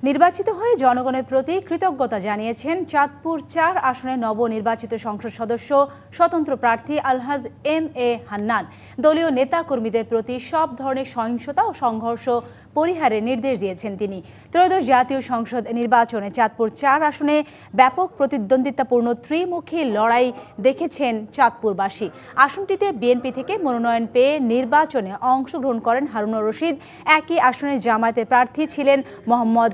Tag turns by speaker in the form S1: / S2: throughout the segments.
S1: নির্বাচিত হয়ে জনগণের প্রতি কৃতজ্ঞতা জানিয়েছেন চাঁদপুর ৪ আসনের নবনির্বাচিত সংসদ সদস্য স্বতন্ত্র প্রার্থী আলহাজ এম.এ. হান্নান। দলীয় নেতাকর্মীদের প্রতি সব ধরনের সহিংসতা ও সংঘর্ষ পরিহারের নির্দেশ দিয়েছেন তিনি। ত্রয়োদশ জাতীয় সংসদ নির্বাচনে চাঁদপুর ৪ আসনে ব্যাপক প্রতিদ্বন্দ্বিতাপূর্ণ ত্রিমুখী লড়াই দেখেছেন চাঁদপুরবাসী। আসনটিতে বিএনপি থেকে মনোনয়ন পেয়ে নির্বাচনে অংশগ্রহণ করেন হারুনুর রশিদ। একই আসনে জামায়াতের প্রার্থী ছিলেন মোহাম্মদ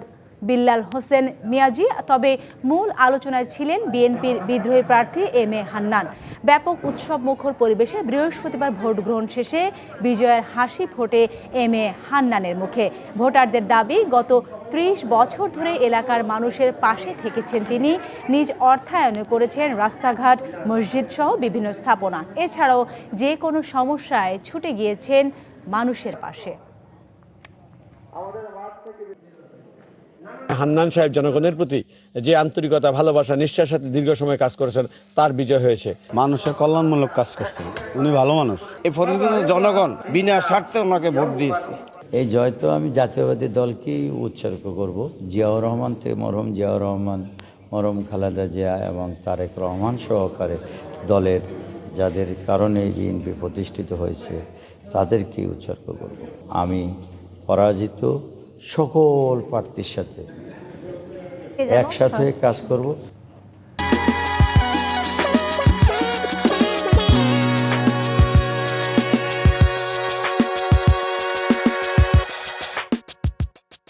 S1: বিল্লাল হোসেন মিয়াজি, তবে মূল আলোচনায় ছিলেন বিএনপির বিদ্রোহী প্রার্থী এম.এ. হান্নান। ব্যাপক উৎসব মুখর পরিবেশে বৃহস্পতিবার ভোট গ্রহণ শেষে বিজয়ের হাসি ফোটে এম.এ. হান্নানের মুখে। ভোটারদের দাবি, গত ৩০ বছর ধরে এলাকার মানুষের পাশে থেকেছেন তিনি। নিজ অর্থায়নে করেছেন রাস্তাঘাট, মসজিদ সহ বিভিন্ন স্থাপনা। এছাড়াও যে কোনো সমস্যায় ছুটে গিয়েছেন মানুষের পাশে।
S2: হান্নান সাহেব জনগণের প্রতি যে আন্তরিকতা, ভালোবাসা, নিষ্ঠার সাথে দীর্ঘ সময় কাজ করেছেন, তার বিজয় হয়েছে।
S3: মানুষের কল্যাণমূলক কাজ করছেন, উনি ভালো মানুষ। এই ফরিদগঞ্জের জনগণ বিনা স্বার্থে ওনাকে ভোট দিয়েছে।
S4: এই জয় তো আমি জাতীয়বাদী দলকেই উৎসর্গ করব। জিয়াউর রহমান থেকে মরহুম জিয়াউর রহমান, মরহুম খালেদা জিয়া এবং তারেক রহমান সহকারে দলের যাদের কারণে বিএনপি প্রতিষ্ঠিত হয়েছে তাদেরকেই উৎসর্গ করব। আমি পরাজিত সকল প্রার্থীর সাথে একসাথে কাজ করব।